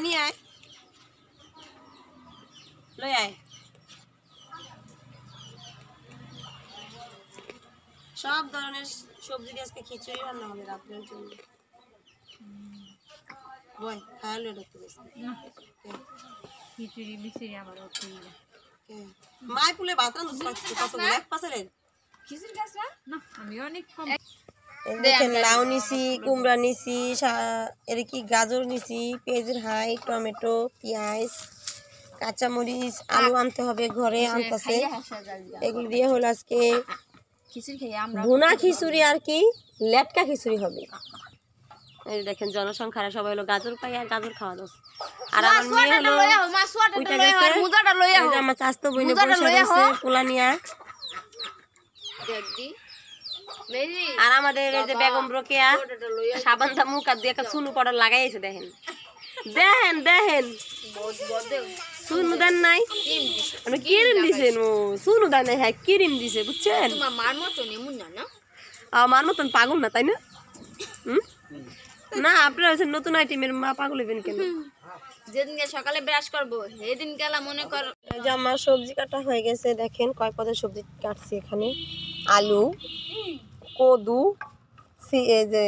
নিয়ে আয় লই আয় সব ধরনের সবজি দিয়ে আজকে খিচুড়ি রান্না হবে রাতের জন্য বই খায়ালো রাখতে বসে খিচুড়ি মিচুড়ি আবার হচ্ছে মাই পুলে ভাত রান্না কত এক পাশালের খিচুড়ি গাছ না আমি অনেক কম দেখেন লাউ নিছি কুমড়া নিছি এর কি গাজর নিছি পেঁয়াজের হাই টমেটো পেঁয়াজ কাঁচামরিচ আলু আনতে হবে ঘরে আনতেছে এগুলো দিয়ে হলো আজকে খিচুড়ি খাই আমরা ভুনা খিচুড়ি আর কি লেটকা খিচুড়ি হবে এই দেখেন জনসংখ্যা সবাই হলো গাজর পাই আর গাজর খাওয়া দাও আর আমার মেয়ে হলো আমার চাস্তো বইনে বসে রয়েছে পোলা নিয়া আর আমাদের এই যে বেগম রোকেয়া সাবানটা মুখ আর দিয়ে একটা চুনু পাউডার লাগাইছে দেখেন দেখেন দেখেন চুনু দেন নাই কিরিম দিছেন ও চুনু দেন নাই হ্যাঁ কিরিম দিছে বুঝছেন আমার মতন পাগল না তাই না না আপনারা হচ্ছেন নতুন আইটেমের মা পাগল হইবেন কেন যেদিনকে সকালে ব্রাশ করবো সেদিন গেলা মনে কর যে আমার সবজি কাটা হয়ে গেছে দেখেন কয় পদের সবজি কাটছি এখানে আলু কদু এই যে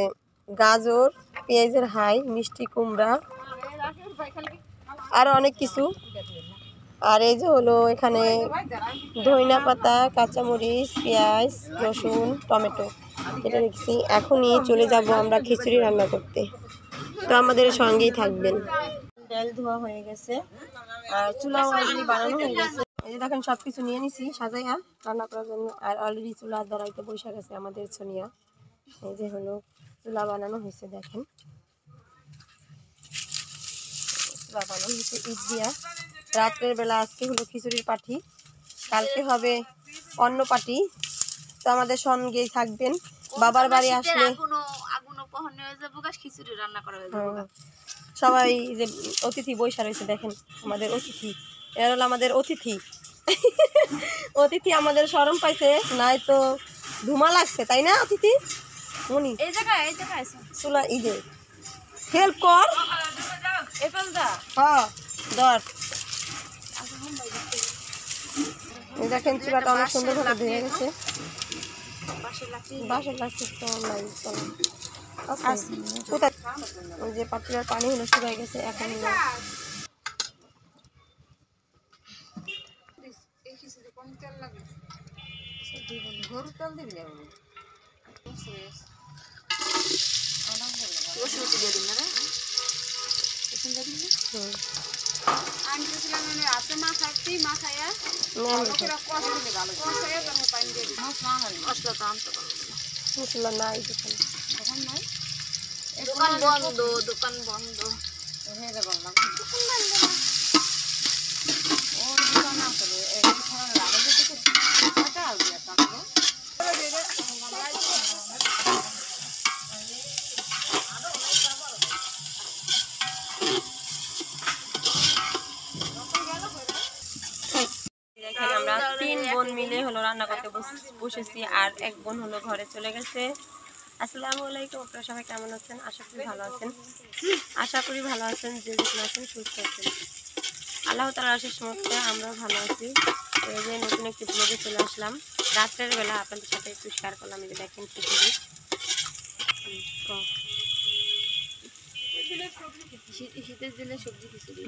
গাজর পেঁয়াজের হাই মিষ্টি কুমড়া আর অনেক কিছু আর এই যে হলো এখানে ধনিয়া পাতা কাঁচামরিচ পেঁয়াজ রসুন টমেটো এটা রেখেছি এখনই চলে যাব আমরা খিচুড়ি রান্না করতে তো আমাদের সঙ্গেই থাকবেন ডাল ধোয়া হয়ে গেছে আর চুলাও অলরেডি বানানো হয়ে গেছে এই যে দেখেন সব কিছু নিয়ে নিছি সাজাইয়া রান্না করার জন্য আর অলরেডি চুলা ধরাইতে বসে গেছে আমাদের সোনিয়া এই যে হলো চুলা বানানো হয়েছে দেখেন চুলা বানানো হয়েছে ইট দিয়া রাত্রের বেলা আজকে হলো খিচুড়ির পাটি কালকে হবে অন্য পাটি তো আমাদের সঙ্গেই থাকবেন বাবার বাড়ি আসলে খিচুড়ি রান্না করা সবাই যে অতিথি বৈশা রয়েছে দেখেন আমাদের অতিথি এর হলো আমাদের অতিথি অতিথি আমাদের শরম পাইছে নাই তো ধুমা লাগছে তাই না অতিথি মনি এই জায়গায় চুলা ঈদে হেল্প কর হ্যাঁ ধর এই দেখেন চুলাটা অনেক সুন্দরভাবে ধুয়ে গেছে বাঁশের লাঠি তো নাই কোথায় ওই যে পাতিলার পানি হলো শুকাই গেছে এখন মশলা নাই দোকান বন্ধ আমরা 3 বোন মিলে হলো রান্না করতে বসেছি আর এক বোন হলো ঘরে চলে গেছে আসসালামু আলাইকুম আপনারা সবাই কেমন আছেন আশা করি ভালো আছেন যে যেখানে আছেন সুস্থ আছেন আল্লাহ তাআলার আশীর্বাদ মতে আমরাও ভালো আছি এই যে নতুন একটি ব্লগে চলে আসলাম রাতের বেলা আপনাদের সাথে একটু শেয়ার করলাম এই যে দেখেন খিচুড়ি শীতের দিনে সবজি খিচুড়ি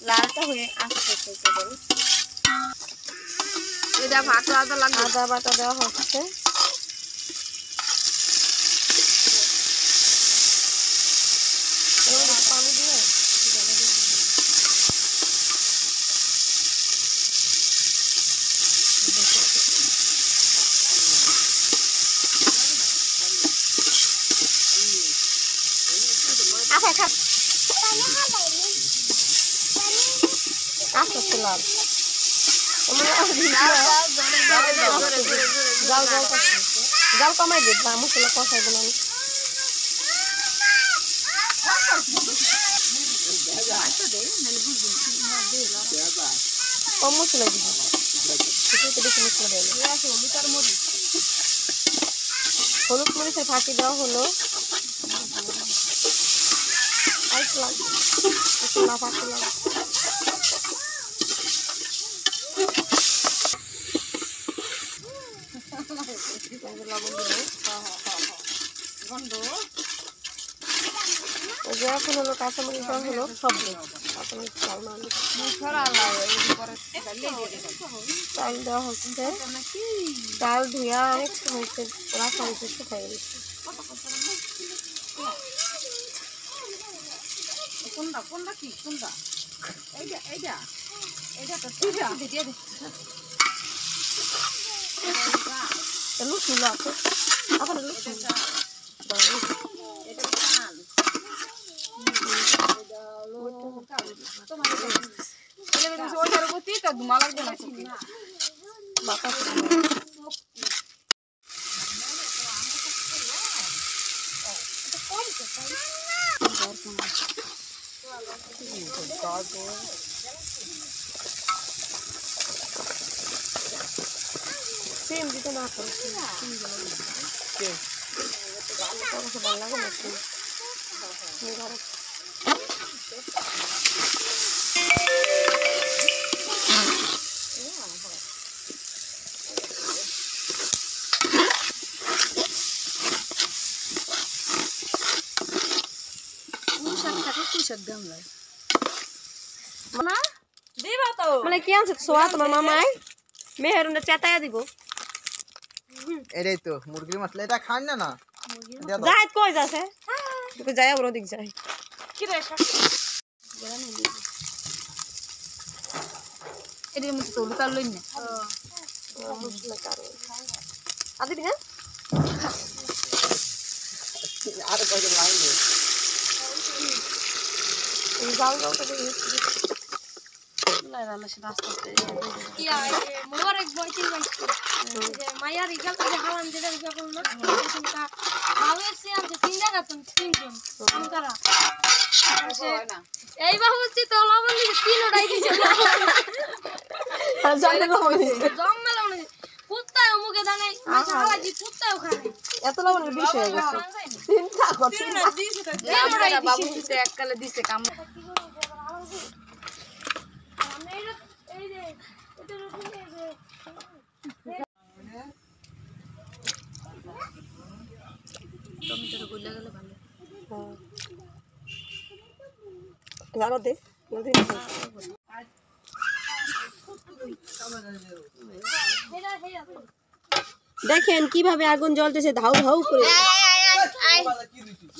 লালটা হয়ে আসছে এটা আদা বাটা দেওয়া হচ্ছে পানি দিয়ে লাল জাল কমাই দিত বা মশলা কষাই বলে কম মশলা দিব বেশি মশলা দেয় হলুদ মরিচের ফাঁকি দেওয়া হলো এখন হলো কাঁচামরিচ দেওয়া হলো শব্দ কাঁচামরিচ চাল দেওয়া হচ্ছে চাল ধুয়া অনেক সময় রাখা হয়েছে শুকাই গেছে লুচি আছে এখন লুচি সিম দিতে না করে ভালো লাগে না সিম মানে কি আনছে সোয়া তোমার মামাই মেহেরুনটা চেতায়া দিব এটাই তো মুরগির মশলা এটা খান না না যাই কই যাচ্ছে তুই যাই ওর দিক যাই কি রে এর মধ্যে তো লুকার লই না আদি দিন আর কই লাগবে এই যাও যাও তো কি আয় মোর এক বইতে বাইছে যে মায়ার ইগাল করে হাওয়ান দিলে যখন না শুনকা ভাবে সে আছে তিন জায়গা তিনজন আমকারা এই বাহুতি তো লবণ দিয়ে তিন ওড়াই দিছে জম্মেলা মানে কুত্তায় মুখে দানে হাওয়াজি কুত্তায় ওখানে এত লবণের বেশি হয়ে গেছে চিন্তা কর চিন্তা বাবুতে এককালে দিছে কাম টমেটো গুলা গেলে ভালো জানো দে দেখেন কিভাবে আগুন জ্বলতেছে ধাউ ধাউ করে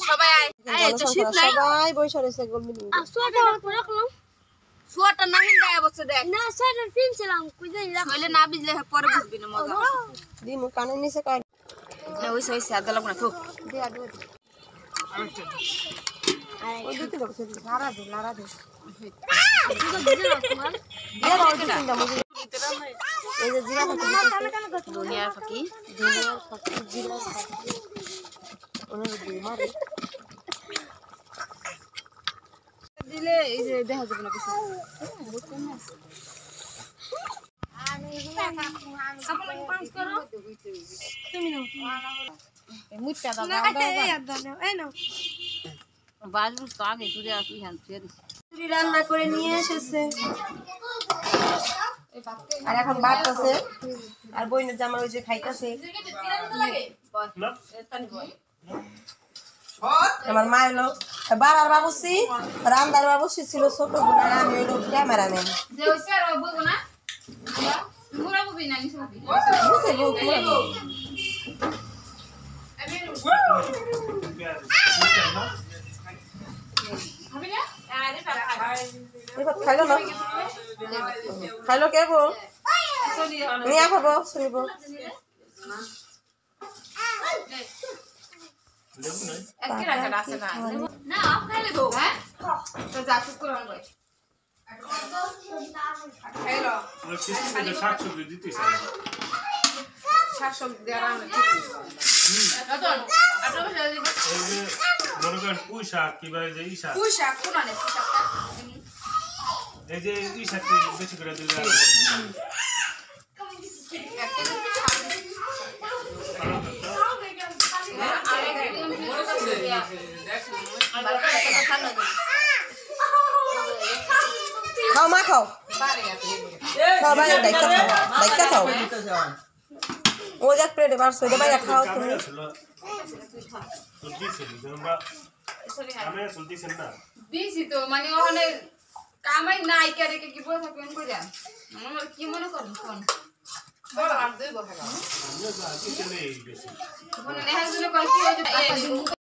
সবাই আয় তো শীত নাই সবাই বসে রয়েছে গম্ভীর সোয়াটার করে রাখলাম সোয়াটার না হিন্দা অবস্থা দেখ না সোয়াটার পিনছিলাম কই যাই হইলে না বিজলে পরে বুঝবি না মজা দিমু কানের নিচে কাট না ওই সই সাদা লাগনা তো দে আদু ওই দিতে দাও সে লারা দে তুই তো ভিজে না তোমার দিয়ে দাও চিন্তা মজা এই যে জিরা ফাঁকি দুনিয়ার ফাঁকি জিরা ফাঁকি ওনার দিয়ে মারে দিলে এই যে দেখা যাবে না কিছু আপনি পাঁচ করো তুমি নাও মুটটা দাও দাও এই নাও বাজুস তো আগে তুই আর তুই হ্যাঁ তুই চুরি রান্না করে নিয়ে এসেছে আর এখন বাড়তেছে আর বইনের জামা ওই যে খাইতেছে আমার মা হলো বাড়ার বাবুসি রান্দার বাবুসি ছিল ছোট বোন আর আমি হইলো ক্যামেরাম্যান যে হইছে আর বলবো না মুরা ববি না নিছে ববি খাইলো না খাইলো কে গো নিয়ে খাবো শুনিব না আপ খাইলে গো হ্যাঁ তো যা চুপ করে আনবো খাইলো শাকসবজি দিতেই চাই শাকসবজি দেওয়া রান্না ঠিক রতন আপনার বাসায় মনে করেন পুঁই শাক কিংবা এই যে ই শাক পুঁই শাক কোন আনে পুঁই শাকটা এই যে এই সাথে বেশি করে দিলে খাও মা খাও খাও ভাই ডাইকা খাও ও যাক প্লেটে পারছো এটা ভাই খাও তুমি দিছি তো মানে ওখানে কামাই নাই কে রেখে কি বলে থাকবেন করে আমার কি মনে করেন কোন বড় আর দুই বছর আমিও তো আজকে চলে এই বেশি ওখানে নেহার জন্য কয় কি